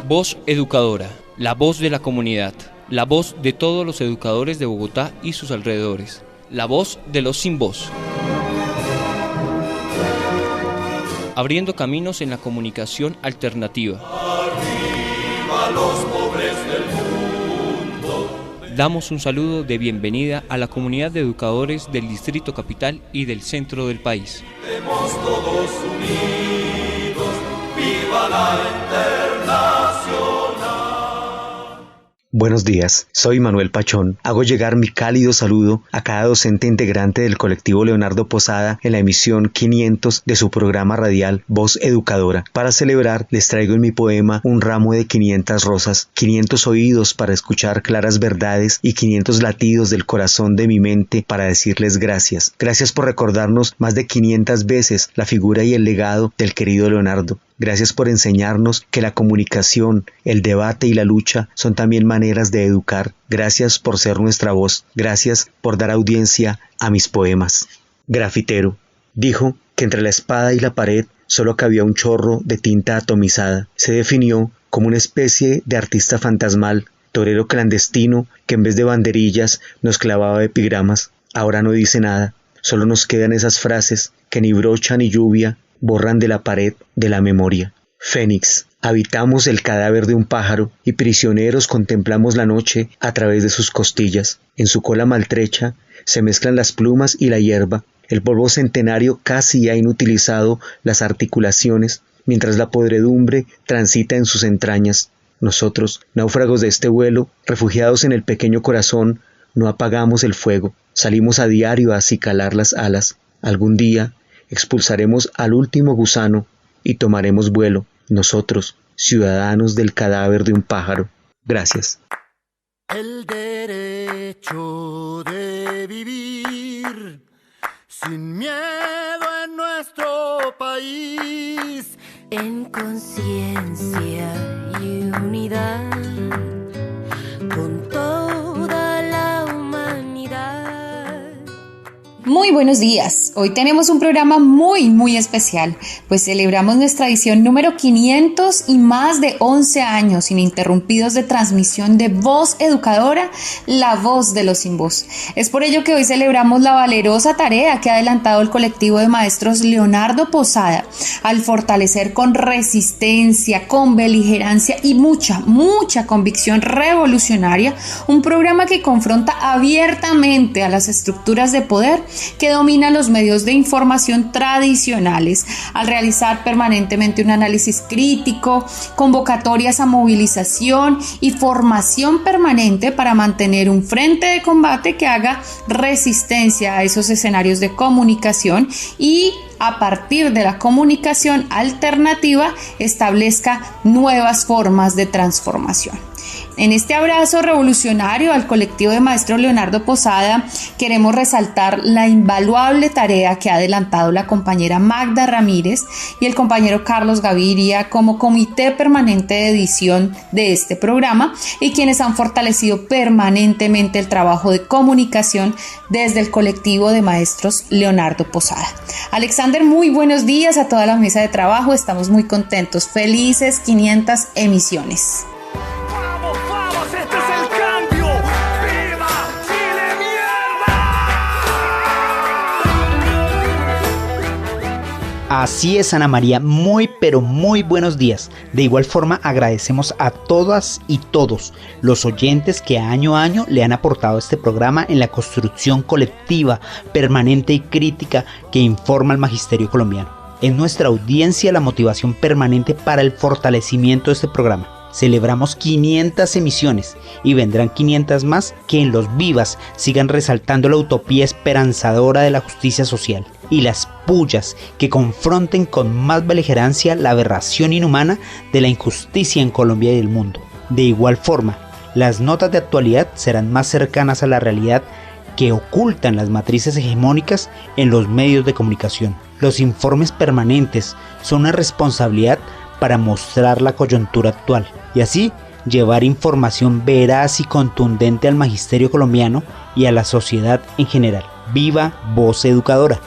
Voz Educadora, la voz de la comunidad, la voz de todos los educadores de Bogotá y sus alrededores, la voz de los sin voz. Abriendo caminos en la comunicación alternativa. Arriba los pobres del mundo. Damos un saludo de bienvenida a la comunidad de educadores del Distrito Capital y del centro del país. Estemos todos unidos, viva la Internacional. Buenos días, soy Manuel Pachón. Hago llegar mi cálido saludo a cada docente integrante del colectivo Leonardo Posada en la emisión 500 de su programa radial Voz Educadora. Para celebrar, les traigo en mi poema un ramo de 500 rosas, 500 oídos para escuchar claras verdades y 500 latidos del corazón de mi mente para decirles gracias. Gracias por recordarnos más de 500 veces la figura y el legado del querido Leonardo. Gracias por enseñarnos que la comunicación, el debate y la lucha son también maneras de educar. Gracias por ser nuestra voz. Gracias por dar audiencia a mis poemas. Grafitero. Dijo que entre la espada y la pared solo cabía un chorro de tinta atomizada. Se definió como una especie de artista fantasmal, torero clandestino que en vez de banderillas nos clavaba epigramas. Ahora no dice nada. Solo nos quedan esas frases que ni brocha ni lluvia borran de la pared de la memoria. Fénix. Habitamos el cadáver de un pájaro y prisioneros contemplamos la noche a través de sus costillas. En su cola maltrecha se mezclan las plumas y la hierba. El polvo centenario casi ha inutilizado las articulaciones, mientras la podredumbre transita en sus entrañas. Nosotros, náufragos de este vuelo, refugiados en el pequeño corazón, no apagamos el fuego. Salimos a diario a acicalar las alas. Algún día expulsaremos al último gusano y tomaremos vuelo, nosotros, ciudadanos del cadáver de un pájaro. Gracias. El derecho de vivir sin miedo en nuestro país, en conciencia y unidad, con toda la humanidad. Muy buenos días. Hoy tenemos un programa muy especial, pues celebramos nuestra edición número 500 y más de 11 años ininterrumpidos de transmisión de Voz Educadora, la voz de los sin voz. Es por ello que hoy celebramos la valerosa tarea que ha adelantado el colectivo de maestros Leonardo Posada al fortalecer con resistencia, con beligerancia y mucha convicción revolucionaria un programa que confronta abiertamente a las estructuras de poder que dominan los medios de información tradicionales, al realizar permanentemente un análisis crítico, convocatorias a movilización y formación permanente para mantener un frente de combate que haga resistencia a esos escenarios de comunicación y a partir de la comunicación alternativa establezca nuevas formas de transformación. En este abrazo revolucionario al colectivo de maestros Leonardo Posada queremos resaltar la invaluable tarea que ha adelantado la compañera Magda Ramírez y el compañero Carlos Gaviria como comité permanente de edición de este programa y quienes han fortalecido permanentemente el trabajo de comunicación desde el colectivo de maestros Leonardo Posada. Alexander, muy buenos días a toda la mesa de trabajo, estamos muy contentos, felices 500 emisiones. Así es, Ana María, muy buenos días. De igual forma agradecemos a todas y todos los oyentes que año a año le han aportado a este programa en la construcción colectiva, permanente y crítica que informa al magisterio colombiano. Es nuestra audiencia la motivación permanente para el fortalecimiento de este programa. Celebramos 500 emisiones y vendrán 500 más que en los vivas sigan resaltando la utopía esperanzadora de la justicia social y las pullas que confronten con más beligerancia la aberración inhumana de la injusticia en Colombia y el mundo. De igual forma, las notas de actualidad serán más cercanas a la realidad que ocultan las matrices hegemónicas en los medios de comunicación. Los informes permanentes son una responsabilidad para mostrar la coyuntura actual y así llevar información veraz y contundente al magisterio colombiano y a la sociedad en general. ¡Viva Voz Educadora!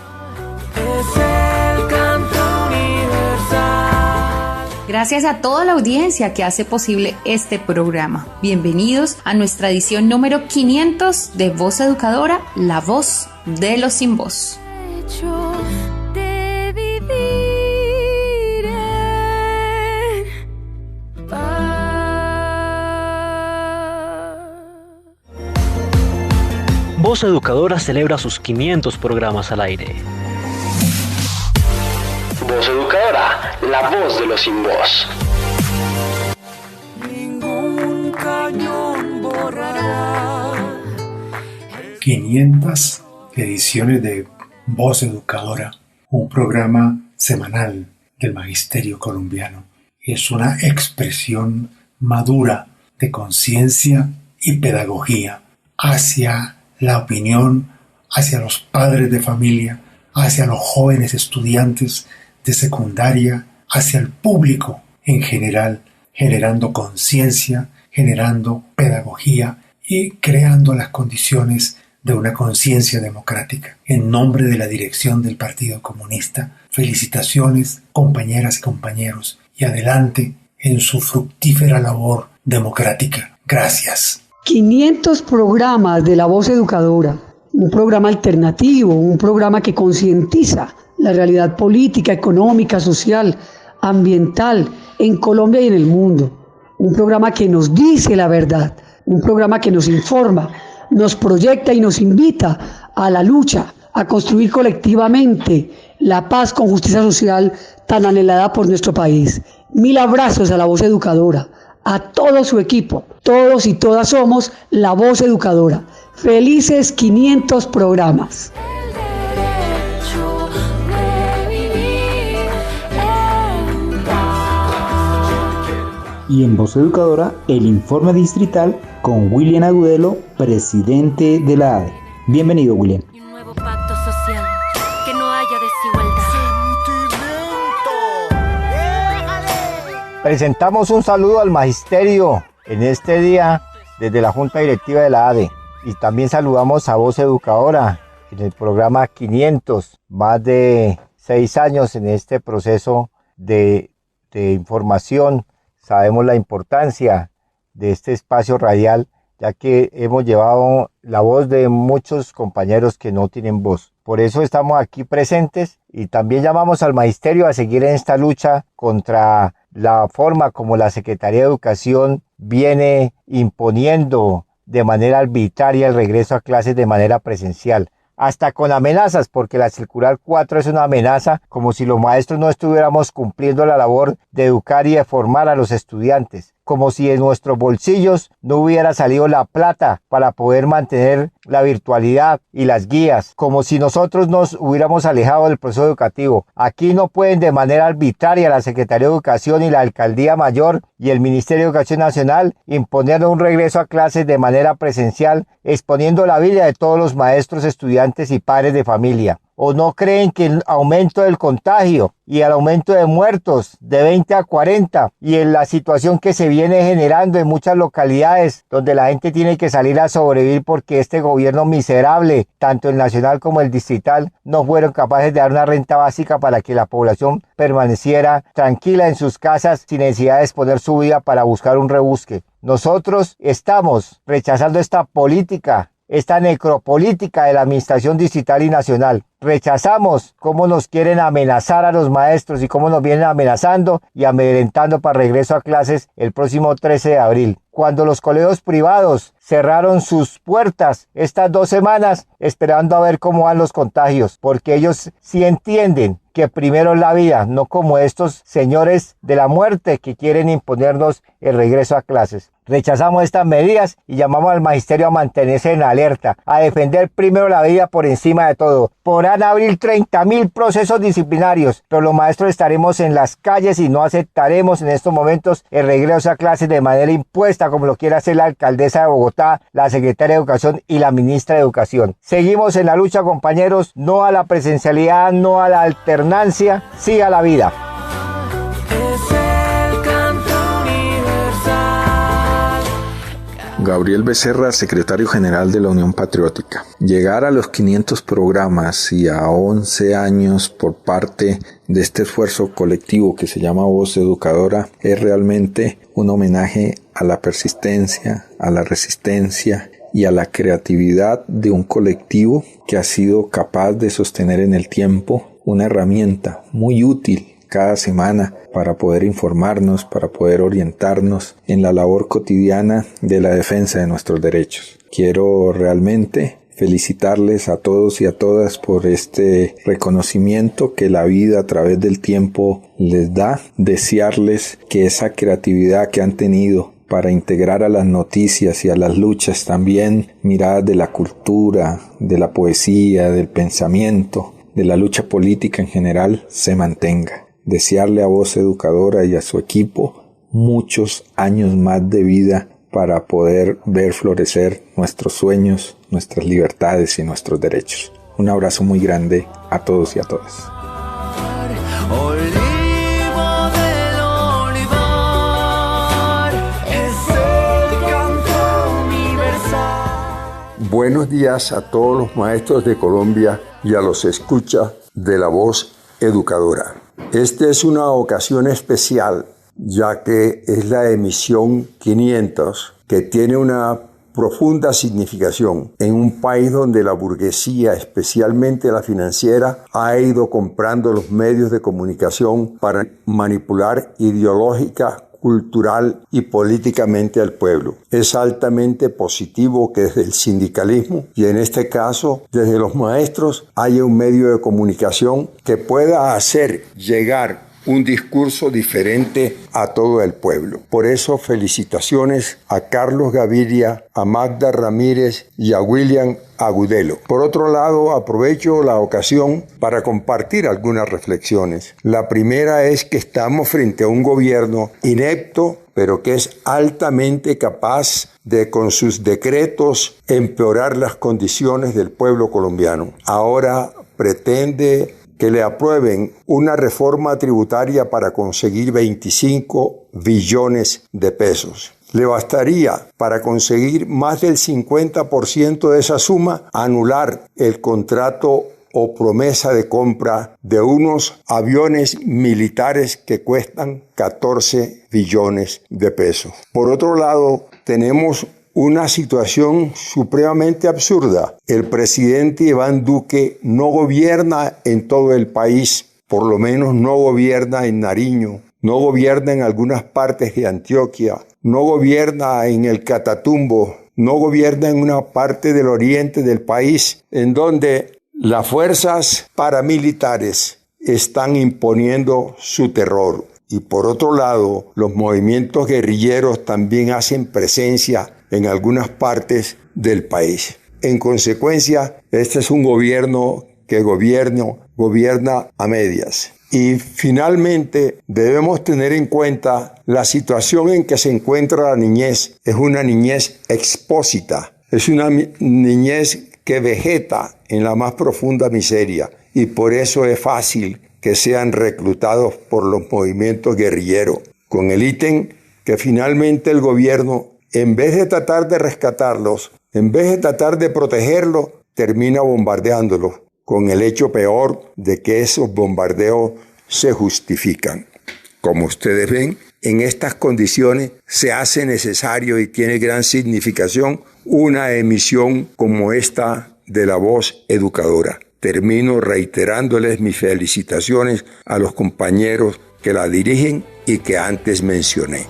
Gracias a toda la audiencia que hace posible este programa. Bienvenidos a nuestra edición número 500 de Voz Educadora, la voz de los sin voz. Voz Educadora celebra sus 500 programas al aire. Voz Educadora, la voz de los sin voz. Ningún cañón borrará 500 ediciones de Voz Educadora, un programa semanal del Magisterio Colombiano. Es una expresión madura de conciencia y pedagogía hacia la opinión, hacia los padres de familia, hacia los jóvenes estudiantes de secundaria, hacia el público en general, generando conciencia, generando pedagogía y creando las condiciones de una conciencia democrática. En nombre de la dirección del Partido Comunista, felicitaciones, compañeras y compañeros, y adelante en su fructífera labor democrática. Gracias. 500 programas de La Voz Educadora, un programa alternativo, un programa que concientiza la realidad política, económica, social, ambiental en Colombia y en el mundo. Un programa que nos dice la verdad, un programa que nos informa, nos proyecta y nos invita a la lucha, a construir colectivamente la paz con justicia social tan anhelada por nuestro país. 1000 abrazos a La Voz Educadora, a todo su equipo. Todos y todas somos La Voz Educadora. Felices 500 programas. Y en Voz Educadora, el informe distrital con William Agudelo, presidente de la ADE. Bienvenido, William. Y un nuevo pacto social, que no haya desigualdad. Presentamos un saludo al magisterio en este día desde la Junta Directiva de la ADE. Y también saludamos a Voz Educadora en el programa 500, más de 6 años en este proceso de información. Sabemos la importancia de este espacio radial, ya que hemos llevado la voz de muchos compañeros que no tienen voz. Por eso estamos aquí presentes y también llamamos al magisterio a seguir en esta lucha contra la forma como la Secretaría de Educación viene imponiendo de manera arbitraria el regreso a clases de manera presencial. Hasta con amenazas, porque la circular 4 es una amenaza, como si los maestros no estuviéramos cumpliendo la labor de educar y de formar a los estudiantes, como si en nuestros bolsillos no hubiera salido la plata para poder mantener la virtualidad y las guías, como si nosotros nos hubiéramos alejado del proceso educativo. Aquí no pueden de manera arbitraria la Secretaría de Educación y la Alcaldía Mayor y el Ministerio de Educación Nacional imponer un regreso a clases de manera presencial, exponiendo la vida de todos los maestros, estudiantes y padres de familia. ¿O no creen que el aumento del contagio y el aumento de muertos de 20 a 40 y en la situación que se viene generando en muchas localidades donde la gente tiene que salir a sobrevivir porque este gobierno miserable, tanto el nacional como el distrital, no fueron capaces de dar una renta básica para que la población permaneciera tranquila en sus casas sin necesidad de exponer su vida para buscar un rebusque? Nosotros estamos rechazando esta política, esta necropolítica de la administración distrital y nacional. Rechazamos cómo nos quieren amenazar a los maestros y cómo nos vienen amenazando y amedrentando para regreso a clases el próximo 13 de abril. Cuando los colegios privados cerraron sus puertas estas 2 semanas esperando a ver cómo van los contagios, porque ellos sí entienden que primero es la vida, no como estos señores de la muerte que quieren imponernos el regreso a clases. Rechazamos estas medidas y llamamos al magisterio a mantenerse en alerta, a defender primero la vida por encima de todo. Podrán abrir 30.000 procesos disciplinarios, pero los maestros estaremos en las calles y no aceptaremos en estos momentos el regreso a clases de manera impuesta como lo quiere hacer la alcaldesa de Bogotá, la secretaria de Educación y la ministra de Educación. Seguimos en la lucha, compañeros, no a la presencialidad, no a la alternancia, sí a la vida. Gabriel Becerra, secretario general de la Unión Patriótica. Llegar a los 500 programas y a 11 años por parte de este esfuerzo colectivo que se llama Voz Educadora es realmente un homenaje a la persistencia, a la resistencia y a la creatividad de un colectivo que ha sido capaz de sostener en el tiempo una herramienta muy útil cada semana para poder informarnos, para poder orientarnos en la labor cotidiana de la defensa de nuestros derechos. Quiero realmente felicitarles a todos y a todas por este reconocimiento que la vida a través del tiempo les da, desearles que esa creatividad que han tenido para integrar a las noticias y a las luchas también miradas de la cultura, de la poesía, del pensamiento, de la lucha política en general, se mantenga. Desearle a Voz Educadora y a su equipo muchos años más de vida para poder ver florecer nuestros sueños, nuestras libertades y nuestros derechos. Un abrazo muy grande a todos y a todas. Buenos días a todos los maestros de Colombia y a los escuchas de la Voz Educadora. Esta es una ocasión especial, ya que es la emisión 500, que tiene una profunda significación en un país donde la burguesía, especialmente la financiera, ha ido comprando los medios de comunicación para manipular ideológica, cultural y políticamente al pueblo. Es altamente positivo que desde el sindicalismo y en este caso desde los maestros haya un medio de comunicación que pueda hacer llegar un discurso diferente a todo el pueblo. Por eso felicitaciones a Carlos Gaviria, a Magda Ramírez y a William Agudelo. Por otro lado, aprovecho la ocasión para compartir algunas reflexiones. La primera es que estamos frente a un gobierno inepto, pero que es altamente capaz de, con sus decretos, empeorar las condiciones del pueblo colombiano. Ahora pretende que le aprueben una reforma tributaria para conseguir 25 billones de pesos. Le bastaría para conseguir más del 50% de esa suma anular el contrato o promesa de compra de unos aviones militares que cuestan 14 billones de pesos. Por otro lado, tenemos una situación supremamente absurda. El presidente Iván Duque no gobierna en todo el país, por lo menos no gobierna en Nariño, no gobierna en algunas partes de Antioquia, no gobierna en el Catatumbo, no gobierna en una parte del oriente del país, en donde las fuerzas paramilitares están imponiendo su terror. Y por otro lado, los movimientos guerrilleros también hacen presencia en algunas partes del país. En consecuencia, este es un gobierno que gobierna a medias. Y finalmente debemos tener en cuenta la situación en que se encuentra la niñez. Es una niñez expósita, es una niñez que vegeta en la más profunda miseria y por eso es fácil que sean reclutados por los movimientos guerrilleros, con el ítem que finalmente el gobierno, en vez de tratar de rescatarlos, en vez de tratar de protegerlos, termina bombardeándolos, con el hecho peor de que esos bombardeos se justifican. Como ustedes ven, en estas condiciones se hace necesario y tiene gran significación una emisión como esta de la Voz Educadora. Termino reiterándoles mis felicitaciones a los compañeros que la dirigen y que antes mencioné.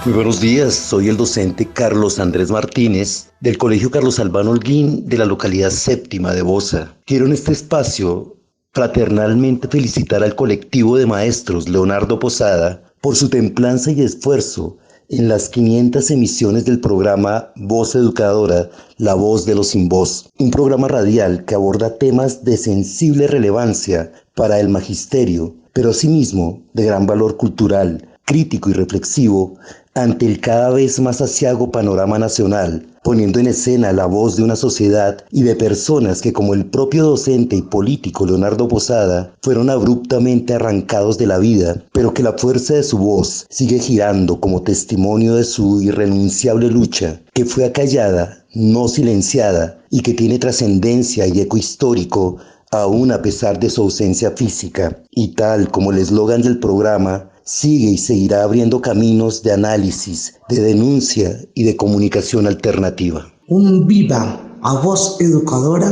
Muy buenos días, soy el docente Carlos Andrés Martínez del Colegio Carlos Albano Holguín de la localidad séptima de Bosa. Quiero en este espacio fraternalmente felicitar al colectivo de maestros Leonardo Posada por su templanza y esfuerzo en las 500 emisiones del programa Voz Educadora, La Voz de los Sin Voz, un programa radial que aborda temas de sensible relevancia para el magisterio, pero asimismo de gran valor cultural, crítico y reflexivo ante el cada vez más aciago panorama nacional, poniendo en escena la voz de una sociedad y de personas que, como el propio docente y político Leonardo Posada, fueron abruptamente arrancados de la vida, pero que la fuerza de su voz sigue girando como testimonio de su irrenunciable lucha, que fue acallada, no silenciada, y que tiene trascendencia y eco histórico, aún a pesar de su ausencia física, y tal como el eslogan del programa, sigue y seguirá abriendo caminos de análisis, de denuncia y de comunicación alternativa. Un viva a Voz Educadora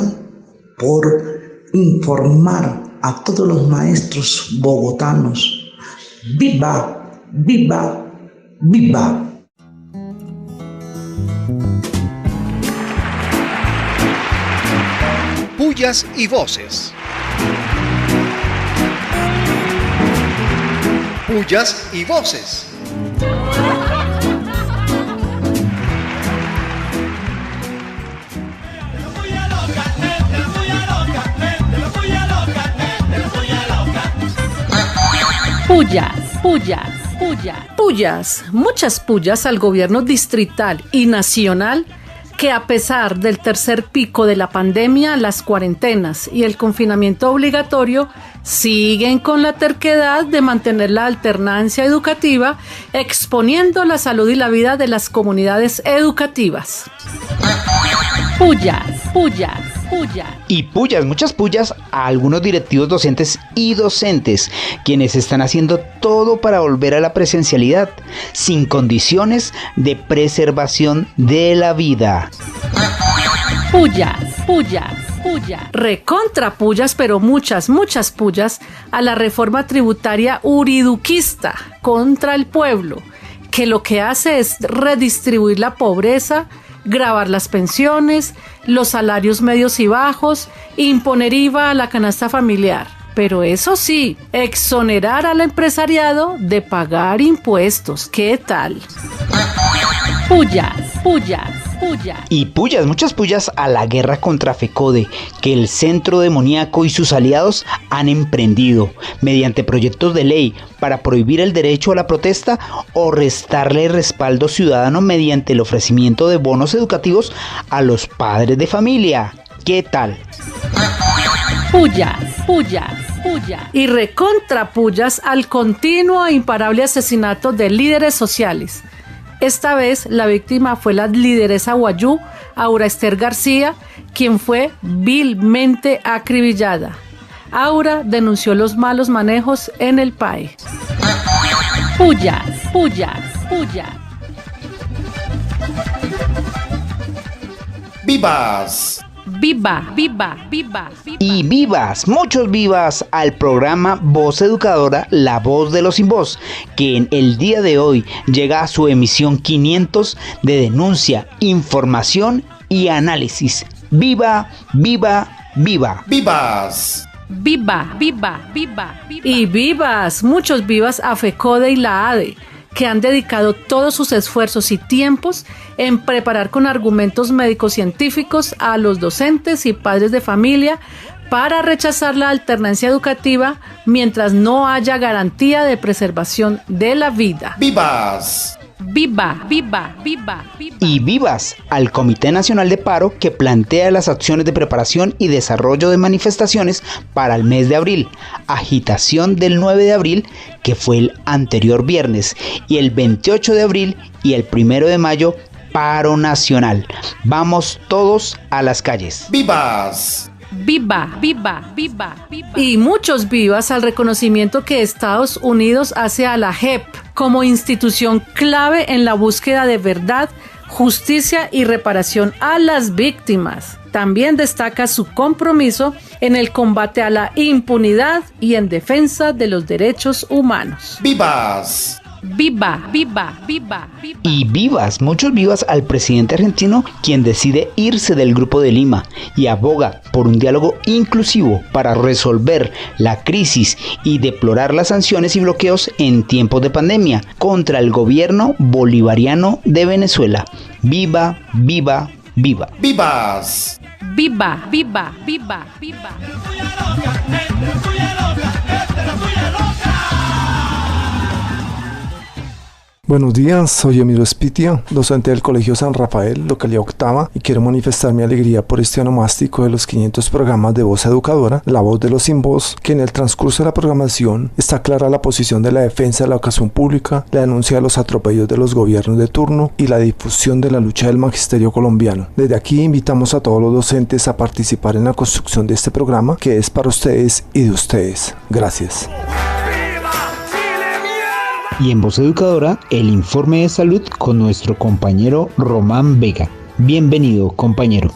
por informar a todos los maestros bogotanos. ¡Viva, viva, viva! Pullas y voces. Pullas y voces. Pullas, pullas, pullas. Pullas, muchas pullas al gobierno distrital y nacional que, a pesar del tercer pico de la pandemia, las cuarentenas y el confinamiento obligatorio, siguen con la terquedad de mantener la alternancia educativa, exponiendo la salud y la vida de las comunidades educativas. Pullas, pullas, pullas. Y pullas, muchas pullas a algunos directivos docentes y docentes, quienes están haciendo todo para volver a la presencialidad, sin condiciones de preservación de la vida. Pullas, pullas, pullas. Recontra pullas, pero muchas, muchas pullas a la reforma tributaria uriduquista contra el pueblo, que lo que hace es redistribuir la pobreza, gravar las pensiones, los salarios medios y bajos, imponer IVA a la canasta familiar. Pero eso sí, exonerar al empresariado de pagar impuestos. ¿Qué tal? Pullas, pullas, pullas. Y pullas, muchas pullas a la guerra contra FECODE, que el Centro Demoníaco y sus aliados han emprendido mediante proyectos de ley para prohibir el derecho a la protesta o restarle respaldo ciudadano mediante el ofrecimiento de bonos educativos a los padres de familia. ¿Qué tal? Pullas, pullas, pullas. Y recontra pullas al continuo e imparable asesinato de líderes sociales. Esta vez la víctima fue la lideresa Guayú, Aura Esther García, quien fue vilmente acribillada. Aura denunció los malos manejos en el PAE. Pullas, pullas, pullas. ¡Vivas! Viva, viva, viva, viva. Y vivas, muchos vivas al programa Voz Educadora, la voz de los sin voz, que en el día de hoy llega a su emisión 500 de denuncia, información y análisis. Viva, viva, viva. ¡Vivas! Viva, viva, viva, viva. Y vivas, muchos vivas a FECODE y la ADE, que han dedicado todos sus esfuerzos y tiempos en preparar con argumentos médico-científicos a los docentes y padres de familia para rechazar la alternancia educativa mientras no haya garantía de preservación de la vida. ¡Vivas! Viva, viva, viva, viva. Y vivas al Comité Nacional de Paro, que plantea las acciones de preparación y desarrollo de manifestaciones para el mes de abril, agitación del 9 de abril, que fue el anterior viernes, y el 28 de abril y el 1 de mayo, paro nacional. Vamos todos a las calles. ¡Vivas! Viva, viva, viva, viva. Y muchos vivas al reconocimiento que Estados Unidos hace a la JEP como institución clave en la búsqueda de verdad, justicia y reparación a las víctimas. También destaca su compromiso en el combate a la impunidad y en defensa de los derechos humanos. ¡Vivas! Viva, viva, viva, viva. Y vivas, muchos vivas al presidente argentino, quien decide irse del Grupo de Lima y aboga por un diálogo inclusivo para resolver la crisis y deplorar las sanciones y bloqueos en tiempos de pandemia contra el gobierno bolivariano de Venezuela. Viva, viva, viva. ¡Vivas! Viva, viva, viva, viva. Buenos días, soy Emilio Espitia, docente del Colegio San Rafael, localidad octava, y quiero manifestar mi alegría por este onomástico de los 500 programas de Voz Educadora, La Voz de los Sin Voz, que en el transcurso de la programación está clara la posición de la defensa de la educación pública, la denuncia de los atropellos de los gobiernos de turno y la difusión de la lucha del magisterio colombiano. Desde aquí invitamos a todos los docentes a participar en la construcción de este programa, que es para ustedes y de ustedes. Gracias. Y en Voz Educadora, el informe de salud con nuestro compañero Román Vega. Bienvenido, compañero.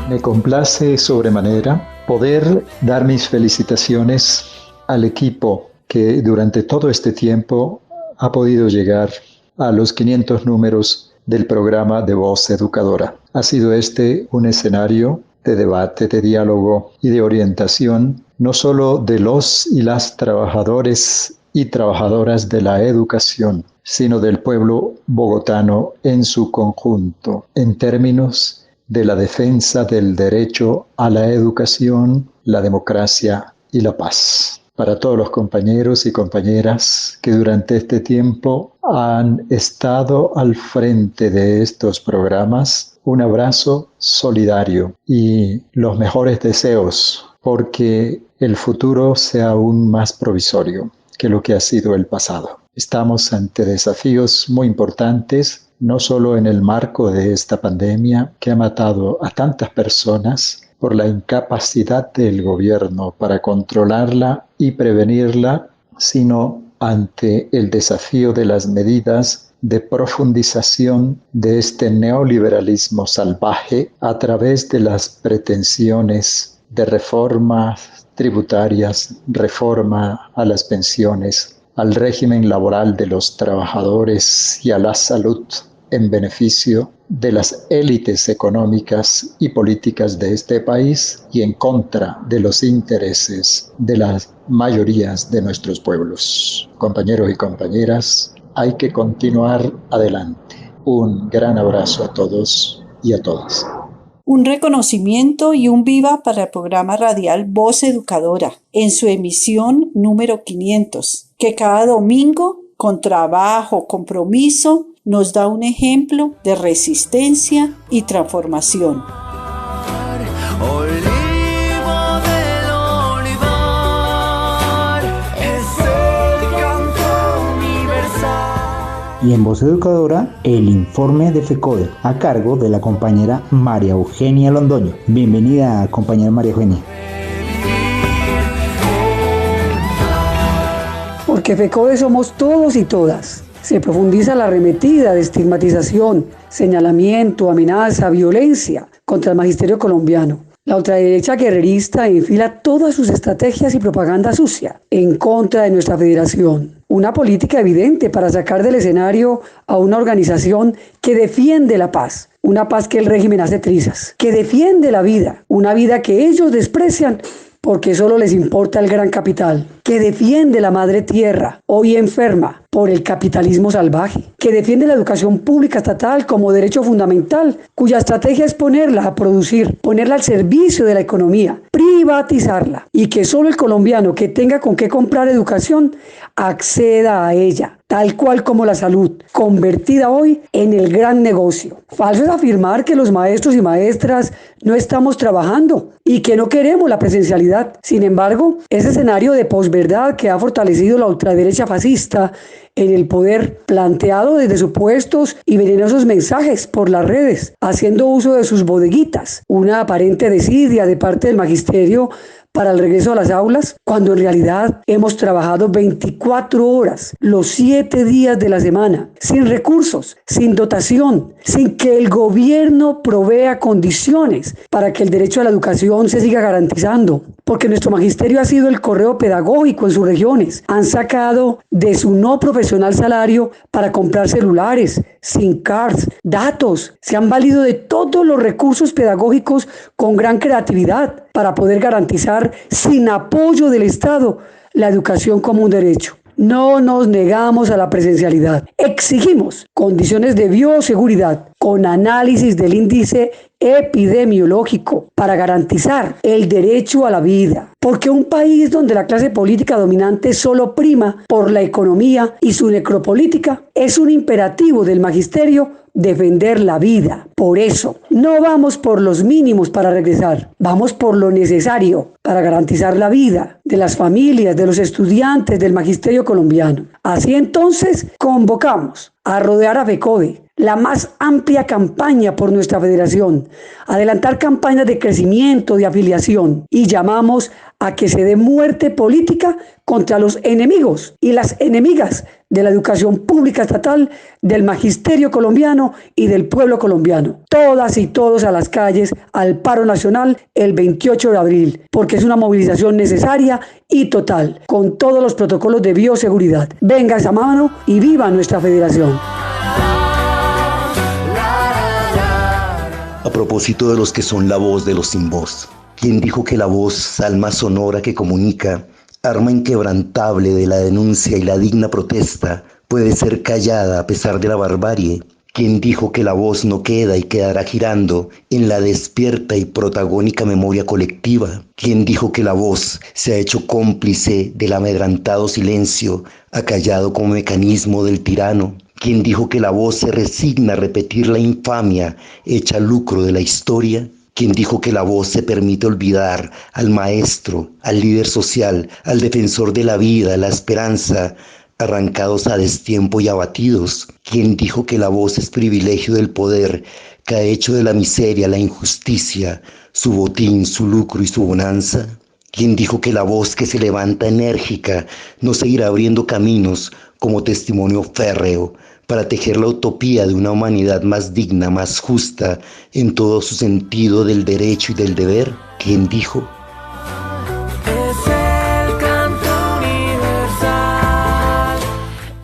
Me complace sobremanera poder dar mis felicitaciones al equipo que durante todo este tiempo ha podido llegar a los 500 números del programa de Voz Educadora. Ha sido este un escenario de debate, de diálogo y de orientación, no solo de los y las trabajadores y trabajadoras de la educación, sino del pueblo bogotano en su conjunto, en términos de la defensa del derecho a la educación, la democracia y la paz. Para todos los compañeros y compañeras que durante este tiempo han estado al frente de estos programas, un abrazo solidario y los mejores deseos porque el futuro sea aún más provisorio que lo que ha sido el pasado. Estamos ante desafíos muy importantes, no solo en el marco de esta pandemia que ha matado a tantas personas por la incapacidad del gobierno para controlarla y prevenirla, sino ante el desafío de las medidas de profundización de este neoliberalismo salvaje a través de las pretensiones de reformas tributarias, reforma a las pensiones, al régimen laboral de los trabajadores y a la salud en beneficio de las élites económicas y políticas de este país y en contra de los intereses de las mayorías de nuestros pueblos. Compañeros y compañeras, hay que continuar adelante. Un gran abrazo a todos y a todas. Un reconocimiento y un viva para el programa radial Voz Educadora en su emisión número 500, que cada domingo, con trabajo, compromiso, nos da un ejemplo de resistencia y transformación. Y en Voz Educadora, el informe de FECODE, a cargo de la compañera María Eugenia Londoño. Bienvenida, compañera María Eugenia. Porque FECODE somos todos y todas. Se profundiza la arremetida de estigmatización, señalamiento, amenaza, violencia contra el magisterio colombiano. La ultraderecha guerrerista enfila todas sus estrategias y propaganda sucia en contra de nuestra federación. Una política evidente para sacar del escenario a una organización que defiende la paz, una paz que el régimen hace trizas, que defiende la vida, una vida que ellos desprecian porque solo les importa el gran capital, que defiende la madre tierra, hoy enferma por el capitalismo salvaje, que defiende la educación pública estatal como derecho fundamental, cuya estrategia es ponerla a producir, ponerla al servicio de la economía, privatizarla, y que solo el colombiano que tenga con qué comprar educación acceda a ella, tal cual como la salud, convertida hoy en el gran negocio. Falso es afirmar que los maestros y maestras no estamos trabajando y que no queremos la presencialidad. Sin embargo, ese escenario de posverdad que ha fortalecido la ultraderecha fascista en el poder, planteado desde supuestos y venenosos mensajes por las redes, haciendo uso de sus bodeguitas, una aparente desidia de parte del magisterio para el regreso a las aulas, cuando en realidad hemos trabajado 24 horas, los 7 días de la semana, sin recursos, sin dotación, sin que el gobierno provea condiciones para que el derecho a la educación se siga garantizando, porque nuestro magisterio ha sido el correo pedagógico en sus regiones, han sacado de su no profesional salario para comprar celulares, SIM cards, datos, se han valido de todos los recursos pedagógicos con gran creatividad para poder garantizar sin apoyo del Estado la educación como un derecho. No nos negamos a la presencialidad, exigimos condiciones de bioseguridad con análisis del índice epidemiológico para garantizar el derecho a la vida. Porque un país donde la clase política dominante solo prima por la economía y su necropolítica, es un imperativo del magisterio defender la vida. Por eso, no vamos por los mínimos para regresar, vamos por lo necesario para garantizar la vida de las familias, de los estudiantes del magisterio colombiano. Así entonces, convocamos a rodear a FECODE, la más amplia campaña por nuestra federación, adelantar campañas de crecimiento, de afiliación, y llamamos a que se dé muerte política contra los enemigos y las enemigas de la educación pública estatal, del magisterio colombiano y del pueblo colombiano. Todas y todos a las calles, al paro nacional el 28 de abril, porque es una movilización necesaria y total, con todos los protocolos de bioseguridad. Venga esa mano y viva nuestra federación. A propósito de los que son la voz de los sin voz, ¿quién dijo que la voz, alma sonora que comunica, arma inquebrantable de la denuncia y la digna protesta, puede ser callada a pesar de la barbarie? ¿Quién dijo que la voz no queda y quedará girando en la despierta y protagónica memoria colectiva? ¿Quién dijo que la voz se ha hecho cómplice del amedrantado silencio, acallado como mecanismo del tirano? ¿Quién dijo que la voz se resigna a repetir la infamia hecha lucro de la historia? ¿Quién dijo que la voz se permite olvidar al maestro, al líder social, al defensor de la vida, la esperanza, arrancados a destiempo y abatidos? ¿Quién dijo que la voz es privilegio del poder, que ha hecho de la miseria, la injusticia, su botín, su lucro y su bonanza? ¿Quién dijo que la voz que se levanta enérgica no seguirá abriendo caminos como testimonio férreo para tejer la utopía de una humanidad más digna, más justa en todo su sentido del derecho y del deber? ¿Quién dijo?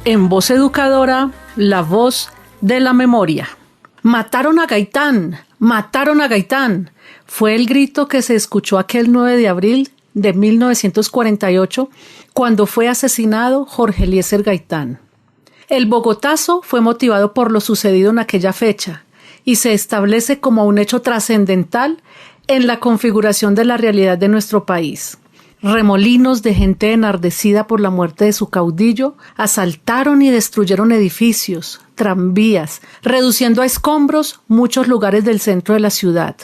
En Voz Educadora, la voz de la memoria. ¡Mataron a Gaitán! ¡Mataron a Gaitán! Fue el grito que se escuchó aquel 9 de abril de 1948, cuando fue asesinado Jorge Eliezer Gaitán. El bogotazo fue motivado por lo sucedido en aquella fecha y se establece como un hecho trascendental en la configuración de la realidad de nuestro país. Remolinos de gente enardecida por la muerte de su caudillo asaltaron y destruyeron edificios, tranvías, reduciendo a escombros muchos lugares del centro de la ciudad.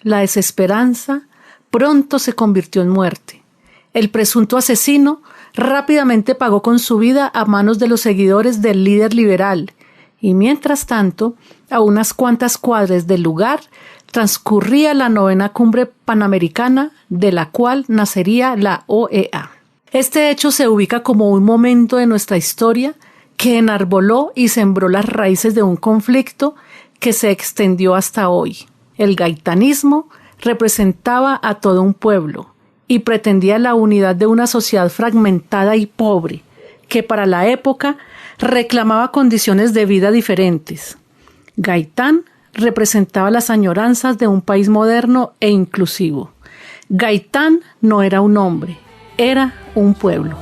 La desesperanza pronto se convirtió en muerte. El presunto asesino rápidamente pagó con su vida a manos de los seguidores del líder liberal y mientras tanto, a unas cuantas cuadras del lugar, transcurría la 9ª Cumbre Panamericana, de la cual nacería la OEA. Este hecho se ubica como un momento de nuestra historia que enarboló y sembró las raíces de un conflicto que se extendió hasta hoy. El gaitanismo representaba a todo un pueblo y pretendía la unidad de una sociedad fragmentada y pobre, que para la época reclamaba condiciones de vida diferentes. Gaitán representaba las añoranzas de un país moderno e inclusivo. Gaitán no era un hombre, era un pueblo.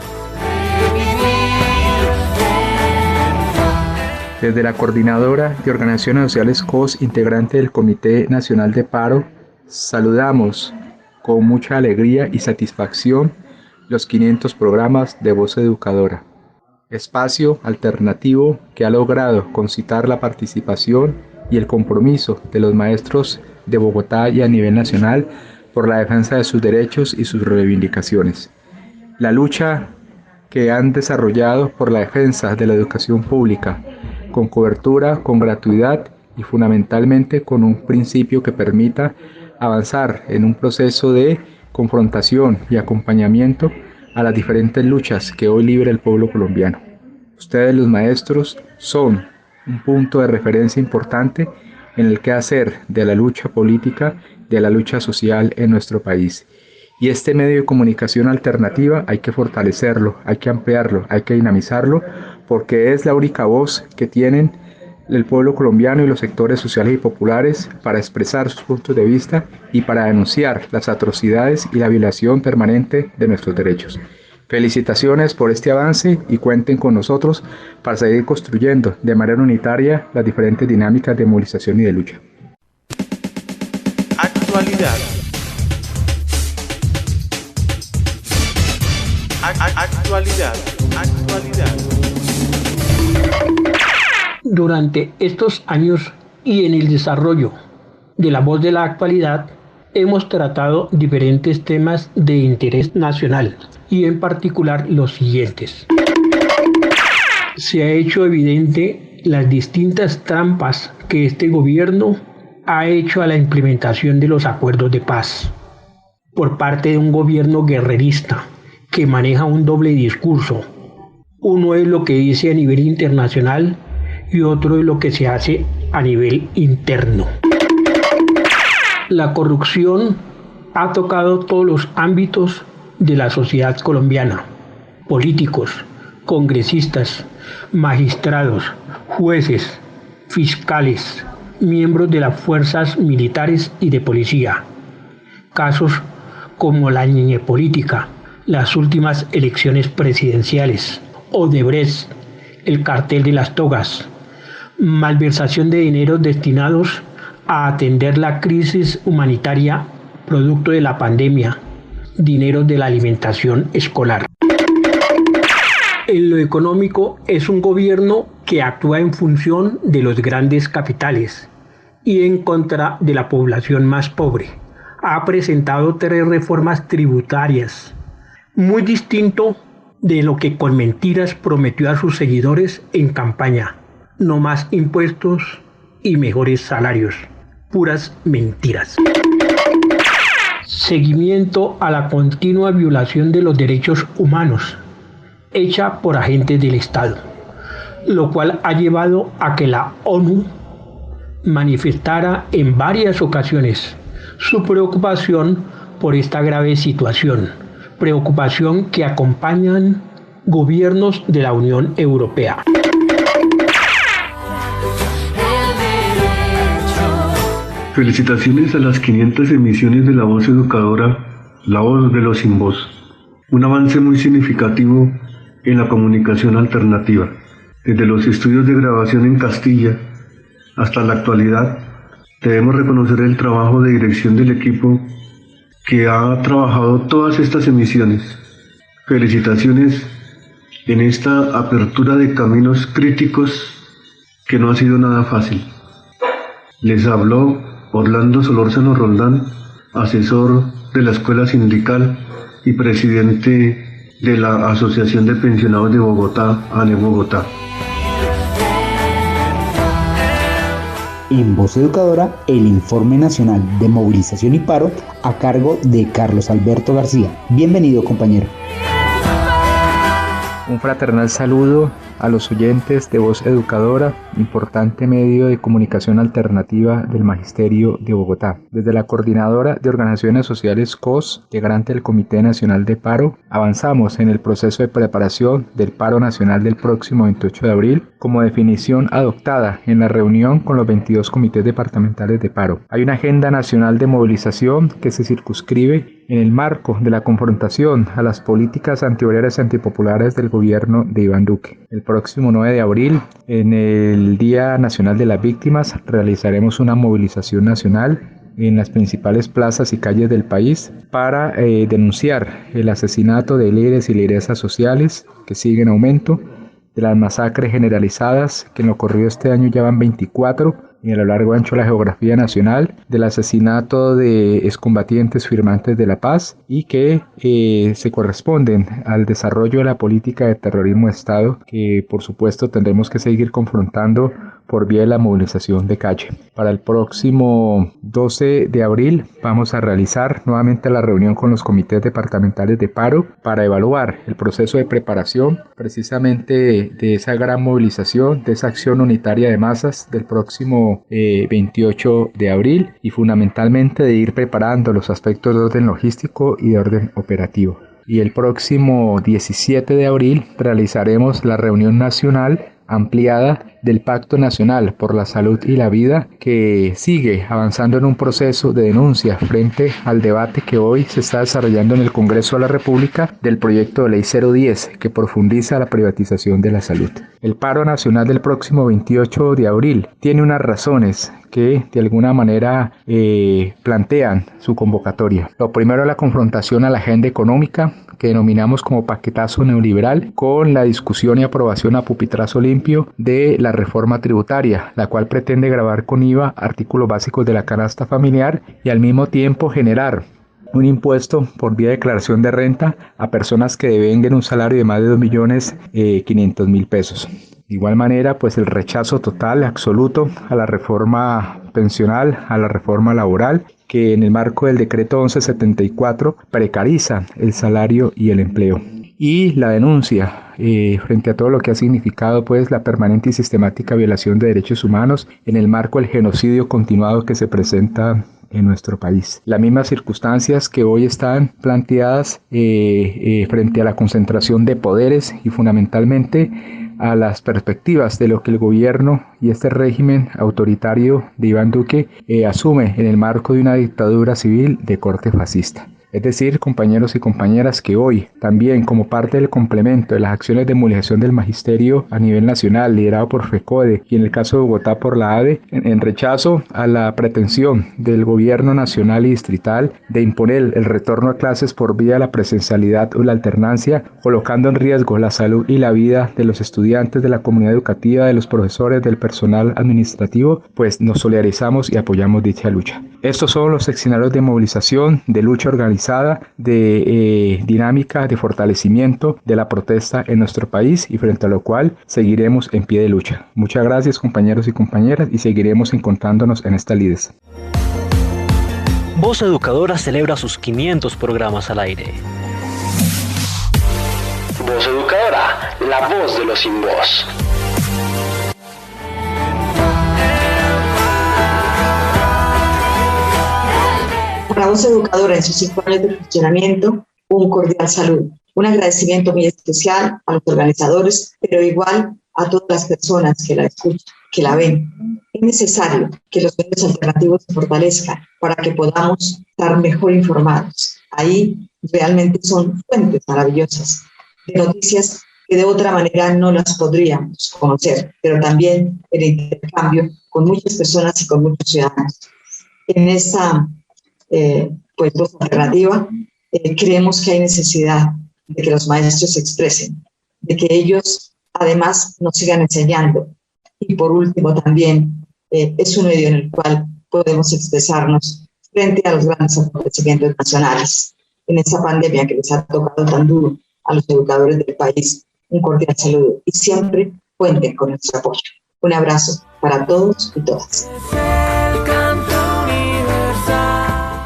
Desde la Coordinadora de Organizaciones Sociales COS, integrante del Comité Nacional de Paro, saludamos con mucha alegría y satisfacción los 500 programas de Voz Educadora, espacio alternativo que ha logrado concitar la participación y el compromiso de los maestros de Bogotá y a nivel nacional por la defensa de sus derechos y sus reivindicaciones. La lucha que han desarrollado por la defensa de la educación pública, con cobertura, con gratuidad y fundamentalmente con un principio que permita avanzar en un proceso de confrontación y acompañamiento a las diferentes luchas que hoy libra el pueblo colombiano. Ustedes, los maestros, son un punto de referencia importante en el quehacer de la lucha política, de la lucha social en nuestro país. Y este medio de comunicación alternativa hay que fortalecerlo, hay que ampliarlo, hay que dinamizarlo, porque es la única voz que tienen el pueblo colombiano y los sectores sociales y populares para expresar sus puntos de vista y para denunciar las atrocidades y la violación permanente de nuestros derechos. Felicitaciones por este avance y cuenten con nosotros para seguir construyendo de manera unitaria las diferentes dinámicas de movilización y de lucha. Actualidad. Actualidad. Durante estos años y en el desarrollo de La Voz de la Actualidad, hemos tratado diferentes temas de interés nacional y en particular los siguientes. Se ha hecho evidente las distintas trampas que este gobierno ha hecho a la implementación de los acuerdos de paz por parte de un gobierno guerrerista que maneja un doble discurso. Uno es lo que dice a nivel internacional y otro es lo que se hace a nivel interno. La corrupción ha tocado todos los ámbitos de la sociedad colombiana: políticos, congresistas, magistrados, jueces, fiscales, miembros de las fuerzas militares y de policía. Casos como la ñeñe política, las últimas elecciones presidenciales, Odebrecht, el cartel de las togas, malversación de dineros destinados a atender la crisis humanitaria producto de la pandemia, dinero de la alimentación escolar. En lo económico es un gobierno que actúa en función de los grandes capitales y en contra de la población más pobre. Ha presentado 3 reformas tributarias, muy distinto de lo que con mentiras prometió a sus seguidores en campaña: no más impuestos y mejores salarios. Puras mentiras. Seguimiento a la continua violación de los derechos humanos hecha por agentes del Estado, lo cual ha llevado a que la ONU manifestara en varias ocasiones su preocupación por esta grave situación, preocupación que acompañan gobiernos de la Unión Europea. Felicitaciones a las 500 emisiones de La Voz Educadora, La Voz de los Sin Voz. Un avance muy significativo en la comunicación alternativa. Desde los estudios de grabación en Castilla hasta la actualidad, debemos reconocer el trabajo de dirección del equipo que ha trabajado todas estas emisiones. Felicitaciones en esta apertura de caminos críticos que no ha sido nada fácil. Les habló Orlando Solórzano Roldán, asesor de la Escuela Sindical y presidente de la Asociación de Pensionados de Bogotá, ANE Bogotá. En Voz Educadora, el Informe Nacional de Movilización y Paro a cargo de Carlos Alberto García. Bienvenido, compañero. Un fraternal saludo a los oyentes de Voz Educadora, importante medio de comunicación alternativa del Magisterio de Bogotá. Desde la Coordinadora de Organizaciones Sociales COS, integrante del Comité Nacional de Paro, avanzamos en el proceso de preparación del paro nacional del próximo 28 de abril, como definición adoptada en la reunión con los 22 comités departamentales de paro. Hay una agenda nacional de movilización que se circunscribe en el marco de la confrontación a las políticas antiobreradas y antipopulares del gobierno de Iván Duque. El próximo 9 de abril, en el Día Nacional de las Víctimas, realizaremos una movilización nacional en las principales plazas y calles del país para denunciar el asesinato de líderes y lideresas sociales que sigue en aumento, de las masacres generalizadas que en lo corrido este año ya van 24 y a lo largo y ancho de la geografía nacional, del asesinato de excombatientes firmantes de la paz y que se corresponden al desarrollo de la política de terrorismo de Estado que por supuesto tendremos que seguir confrontando por vía de la movilización de calle. Para el próximo 12 de abril vamos a realizar nuevamente la reunión con los comités departamentales de paro para evaluar el proceso de preparación precisamente de esa gran movilización, de esa acción unitaria de masas del próximo 28 de abril y fundamentalmente de ir preparando los aspectos de orden logístico y de orden operativo. Y el próximo 17 de abril realizaremos la reunión nacional ampliada del Pacto Nacional por la Salud y la Vida, que sigue avanzando en un proceso de denuncia frente al debate que hoy se está desarrollando en el Congreso de la República del proyecto de ley 010, que profundiza la privatización de la salud. El paro nacional del próximo 28 de abril tiene unas razones que de alguna manera plantean su convocatoria. Lo primero es la confrontación a la agenda económica, que denominamos como paquetazo neoliberal, con la discusión y aprobación a pupitrazo limpio de la reforma tributaria, la cual pretende gravar con IVA artículos básicos de la canasta familiar y al mismo tiempo generar un impuesto por vía de declaración de renta a personas que devenguen un salario de más de 2.500.000 pesos. De igual manera, pues el rechazo total, absoluto a la reforma pensional, a la reforma laboral, que en el marco del decreto 1174 precariza el salario y el empleo. Y la denuncia frente a todo lo que ha significado pues la permanente y sistemática violación de derechos humanos en el marco del genocidio continuado que se presenta en nuestro país. Las mismas circunstancias que hoy están planteadas frente a la concentración de poderes y fundamentalmente a las perspectivas de lo que el gobierno y este régimen autoritario de Iván Duque asume en el marco de una dictadura civil de corte fascista. Es decir, compañeros y compañeras, que hoy también como parte del complemento de las acciones de movilización del magisterio a nivel nacional, liderado por FECODE y en el caso de Bogotá por la ADE, en rechazo a la pretensión del gobierno nacional y distrital de imponer el retorno a clases por vía de la presencialidad o la alternancia, colocando en riesgo la salud y la vida de los estudiantes, de la comunidad educativa, de los profesores, del personal administrativo, pues nos solidarizamos y apoyamos dicha lucha. Estos son los escenarios de movilización, de lucha organizada, de dinámica, de fortalecimiento de la protesta en nuestro país y frente a lo cual seguiremos en pie de lucha. Muchas gracias, compañeros y compañeras, y seguiremos encontrándonos en esta lides. Voz Educadora celebra sus 500 programas al aire. Voz Educadora, la voz de los sin voz. La Voz Educadora en sus 5 años de funcionamiento, un cordial saludo. Un agradecimiento muy especial a los organizadores, pero igual a todas las personas que la escuchan, que la ven. Es necesario que los medios alternativos se fortalezcan para que podamos estar mejor informados. Ahí realmente son fuentes maravillosas de noticias que de otra manera no las podríamos conocer, pero también el intercambio con muchas personas y con muchos ciudadanos. En esta voz alternativa, creemos que hay necesidad de que los maestros se expresen, de que ellos además nos sigan enseñando. Y por último también es un medio en el cual podemos expresarnos frente a los grandes acontecimientos nacionales. En esta pandemia que les ha tocado tan duro a los educadores del país, un cordial saludo y siempre cuenten con nuestro apoyo. Un abrazo para todos y todas.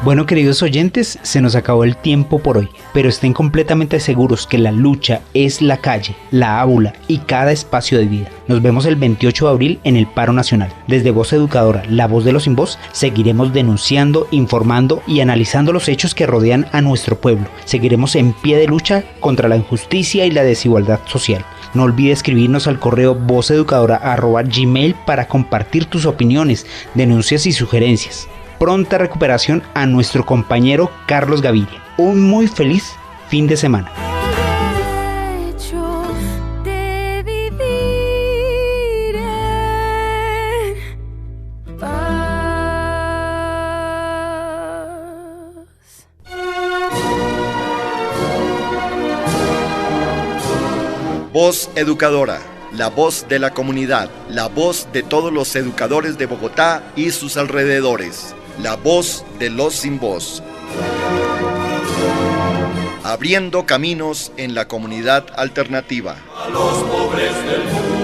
Bueno, queridos oyentes, se nos acabó el tiempo por hoy, pero estén completamente seguros que la lucha es la calle, la aula y cada espacio de vida. Nos vemos el 28 de abril en el paro nacional. Desde Voz Educadora, la voz de los sin voz, seguiremos denunciando, informando y analizando los hechos que rodean a nuestro pueblo. Seguiremos en pie de lucha contra la injusticia y la desigualdad social. No olvides escribirnos al correo vozeducadora@gmail para compartir tus opiniones, denuncias y sugerencias. Pronta recuperación a nuestro compañero Carlos Gaviria. Un muy feliz fin de semana. Voz Educadora, la voz de la comunidad, la voz de todos los educadores de Bogotá y sus alrededores, la voz de los sin voz. Abriendo caminos en la comunidad alternativa. A los pobres del mundo.